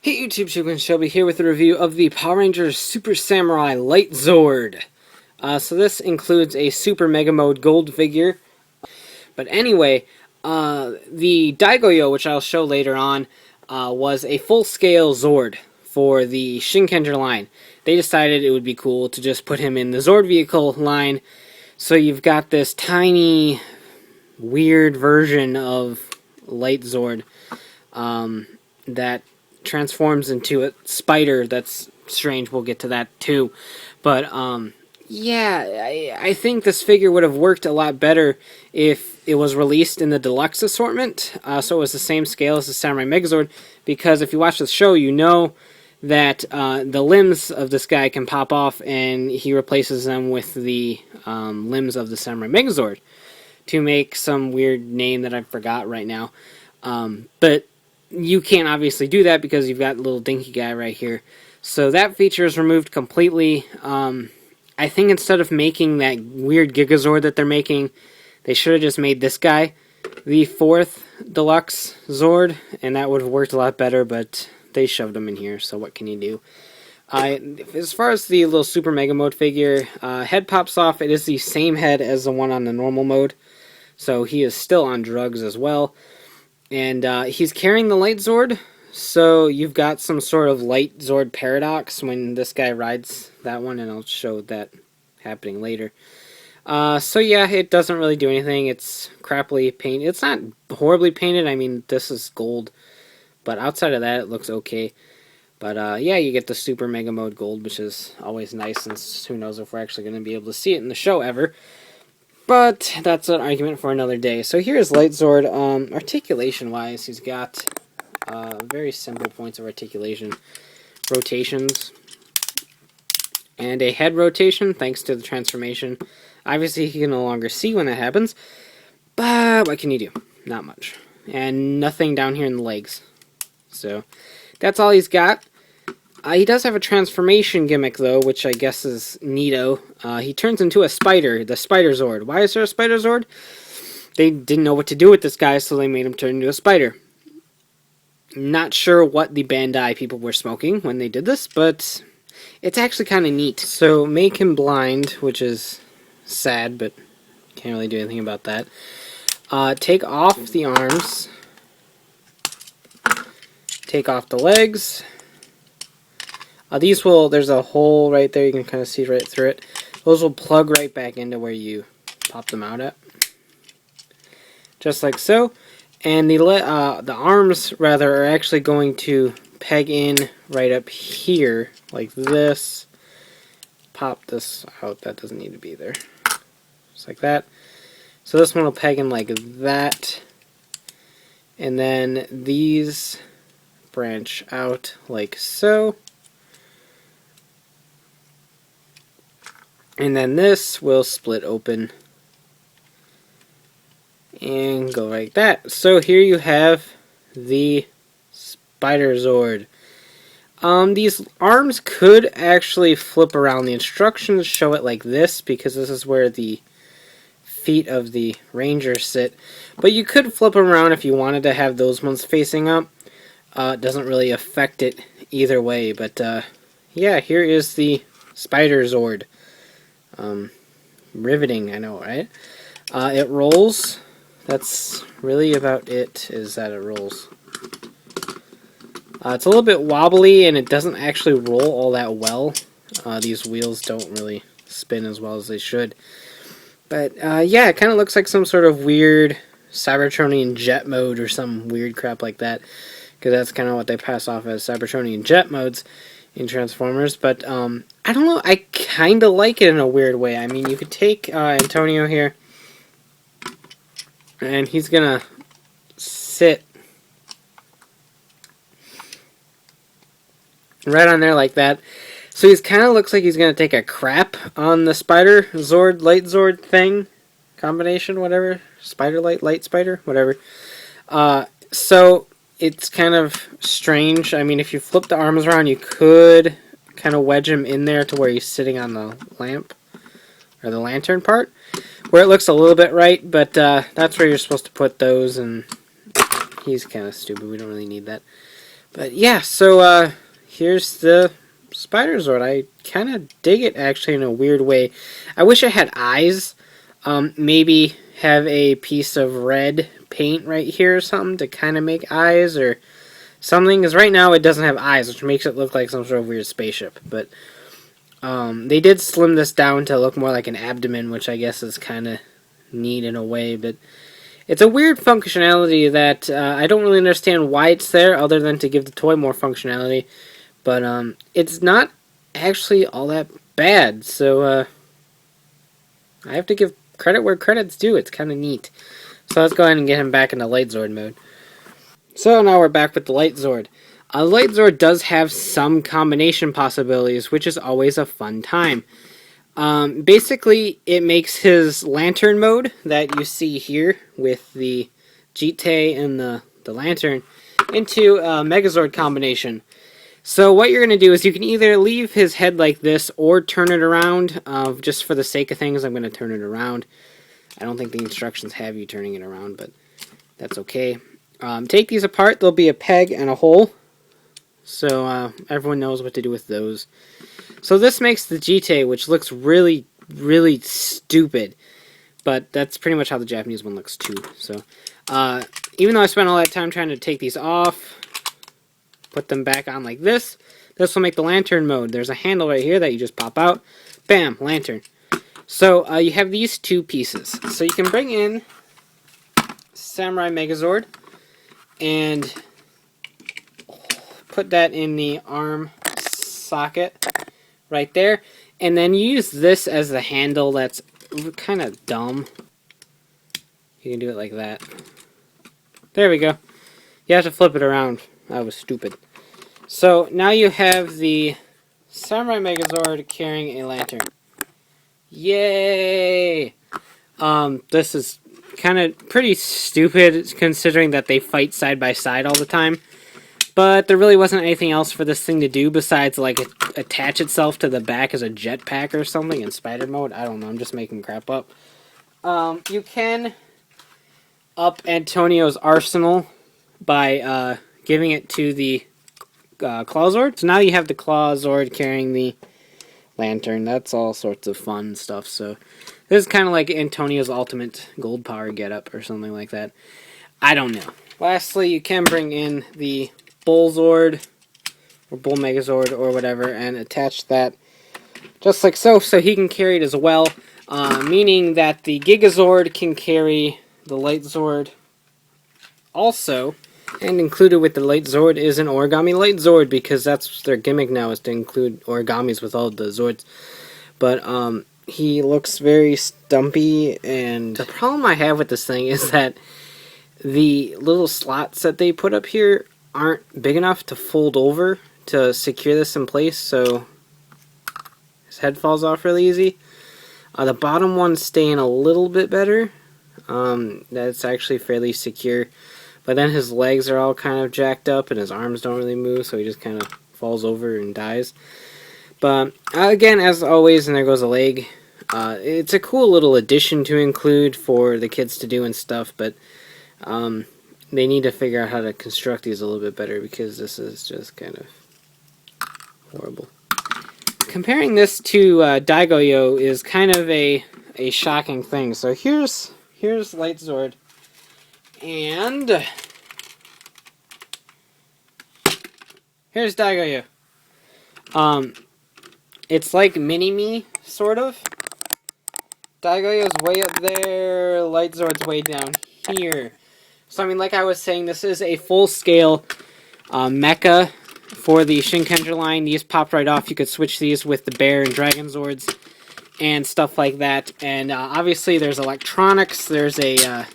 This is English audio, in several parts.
Hey YouTube, Shelby here with a review of the Power Rangers Super Samurai LightZord. So this includes a Super Mega Mode Gold figure. But anyway, the Daigouyou, which I'll show later on, was a full-scale Zord for the Shinkenoh line. They decided it would be cool to just put him in the Zord Vehicle line. So you've got this tiny, weird version of LightZord that transforms into a spider. That's strange. We'll get to that too. But yeah, I think this figure would have worked a lot better if it was released in the deluxe assortment. So it was the same scale as the Samurai Megazord. Because if you watch the show, you know that the limbs of this guy can pop off, and he replaces them with the limbs of the Samurai Megazord to make some weird name that I forgot right now. But you can't obviously do that because you've got the little dinky guy right here. So that feature is removed completely. I think instead of making that weird GigaZord that they're making, they should have just made this guy the 4th deluxe Zord, and that would have worked a lot better, but they shoved him in here, so what can you do? As far as the little Super Mega Mode figure, head pops off. It is the same head as the one on the normal mode, so he is still on drugs as well. And he's carrying the LightZord, so you've got some sort of LightZord paradox when this guy rides that one, and I'll show that happening later. So yeah, it doesn't really do anything. It's crappily painted. It's not horribly painted. I mean, this is gold, but outside of that, it looks okay. But yeah, you get the Super Mega Mode Gold, which is always nice, since who knows if we're actually going to be able to see it in the show ever. But that's an argument for another day. So here's LightZord. Articulation-wise, he's got very simple points of articulation. Rotations. And a head rotation, thanks to the transformation. Obviously, he can no longer see when that happens. But what can you do? Not much. And nothing down here in the legs. So that's all he's got. He does have a transformation gimmick, though, which I guess is neato. He turns into a spider, the SpiderZord. Why is there a SpiderZord? They didn't know what to do with this guy, so they made him turn into a spider. Not sure what the Bandai people were smoking when they did this, but it's actually kind of neat. So make him blind, which is sad, but can't really do anything about that. Take off the arms. Take off the legs. There's a hole right there, you can kind of see right through it. Those will plug right back into where you pop them out at. Just like so. And the arms, rather, are actually going to peg in right up here, like this. Pop this out, that doesn't need to be there. Just like that. So this one will peg in like that. And then these branch out like so. And then this will split open and go like that. So here you have the SpiderZord. These arms could actually flip around. The instructions show it like this because this is where the feet of the ranger sit. But you could flip them around if you wanted to have those ones facing up. It doesn't really affect it either way. But yeah, here is the SpiderZord. Riveting, I know, right? It rolls. That's really about it, is that it rolls. It's a little bit wobbly, and it doesn't actually roll all that well. These wheels don't really spin as well as they should. But, yeah, it kind of looks like some sort of weird Cybertronian jet mode or some weird crap like that. Because that's kind of what they pass off as Cybertronian jet modes in Transformers. But, I don't know, I kind of like it in a weird way. I mean, you could take Antonio here, and he's going to sit right on there like that. So he kind of looks like he's going to take a crap on the SpiderZord, LightZord thing, combination, whatever, Spider Light Spider, whatever. So it's kind of strange. I mean, if you flip the arms around, you could kind of wedge him in there to where he's sitting on the lamp, or the lantern part, where it looks a little bit right, but that's where you're supposed to put those, and he's kind of stupid. We don't really need that. But yeah, so here's the SpiderZord. I kind of dig it, actually, in a weird way. I wish it had eyes. Maybe have a piece of red paint right here or something to kind of make eyes or something. Because right now it doesn't have eyes, which makes it look like some sort of weird spaceship. But they did slim this down to look more like an abdomen, which I guess is kind of neat in a way. But it's a weird functionality that I don't really understand why it's there, other than to give the toy more functionality. But it's not actually all that bad, so I have to give credit where credit's due. It's kind of neat. So let's go ahead and get him back into LightZord mode. So now we're back with the LightZord. LightZord does have some combination possibilities, which is always a fun time. Basically, it makes his lantern mode that you see here with the jitte and the lantern into a Megazord combination. So what you're going to do is you can either leave his head like this or turn it around. Just for the sake of things, I'm going to turn it around. I don't think the instructions have you turning it around, but that's okay. Take these apart. There'll be a peg and a hole. So everyone knows what to do with those. So this makes the jitte, which looks really, really stupid. But that's pretty much how the Japanese one looks too. So even though I spent all that time trying to take these off, put them back on like this, this will make the lantern mode. There's a handle right here that you just pop out. Bam, lantern. So you have these two pieces. So you can bring in Samurai Megazord and put that in the arm socket right there. And then use this as the handle. That's kind of dumb. You can do it like that. There we go. You have to flip it around. That was stupid. So now you have the Samurai Megazord carrying a lantern. Yay! This is kind of pretty stupid considering that they fight side by side all the time. But there really wasn't anything else for this thing to do besides like attach itself to the back as a jetpack or something in spider mode. I don't know, I'm just making crap up. You can up Antonio's arsenal by giving it to the ClawZord. So now you have the ClawZord carrying the lantern. That's all sorts of fun stuff. So this is kind of like Antonio's ultimate gold power getup or something like that. I don't know. Lastly, you can bring in the Bull Zord or Bull Megazord or whatever and attach that just like so, so he can carry it as well. Meaning that the GigaZord can carry the LightZord also. And included with the LightZord is an Origami LightZord, because that's their gimmick now, is to include origamis with all the Zords. But he looks very stumpy, and the problem I have with this thing is that the little slots that they put up here aren't big enough to fold over to secure this in place, so his head falls off really easy. The bottom one's staying a little bit better. That's actually fairly secure. But then his legs are all kind of jacked up and his arms don't really move, so he just kind of falls over and dies. But again, as always, and there goes a leg. It's a cool little addition to include for the kids to do and stuff, but they need to figure out how to construct these a little bit better, because this is just kind of horrible. Comparing this to Daigouyou is kind of a shocking thing. So here's LightZord. And here's Daigouyou. It's like Mini-Me, sort of. Daigouyou's way up there, LightZord's way down here. So, I mean, like I was saying, this is a full-scale mecha for the Shinkenoh line. These popped right off. You could switch these with the Bear and Dragon Zords and stuff like that. And obviously there's electronics. There's a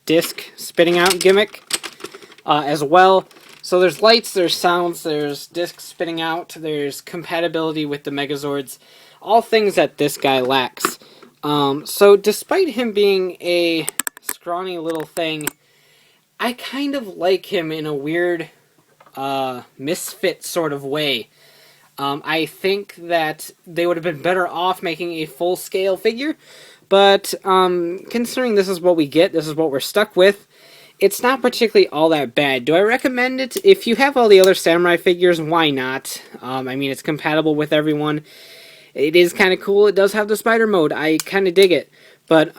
disc spitting out gimmick as well. So there's lights, there's sounds, there's discs spitting out, there's compatibility with the Megazords. All things that this guy lacks. So despite him being a scrawny little thing, I kind of like him in a weird misfit sort of way. I think that they would have been better off making a full-scale figure, but considering this is what we get, this is what we're stuck with, It's not particularly all that bad. Do I recommend it? If you have all the other Samurai figures, why not? I mean, it's compatible with everyone. It is kind of cool. It does have the spider mode. I kind of dig it. But,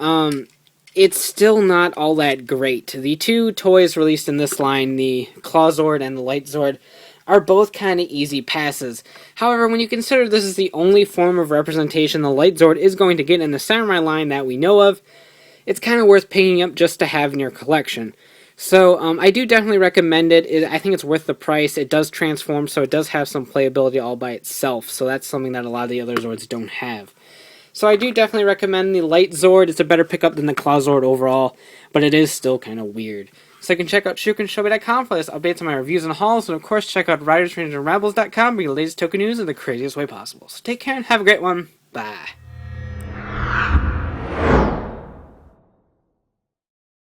it's still not all that great. The two toys released in this line, the ClawZord and the LightZord, are both kind of easy passes. However, when you consider this is the only form of representation the LightZord is going to get in the Samurai line that we know of, it's kind of worth picking up just to have in your collection. So, I do definitely recommend it. I think it's worth the price. It does transform, so it does have some playability all by itself. So that's something that a lot of the other Zords don't have. So I do definitely recommend the LightZord. It's a better pickup than the ClawZord overall, but it is still kind of weird. So you can check out ShukenShobi.com for this updates on my reviews and hauls, and of course check out RidersRangersandRabbles.com for your latest token news in the craziest way possible. So take care and have a great one. Bye.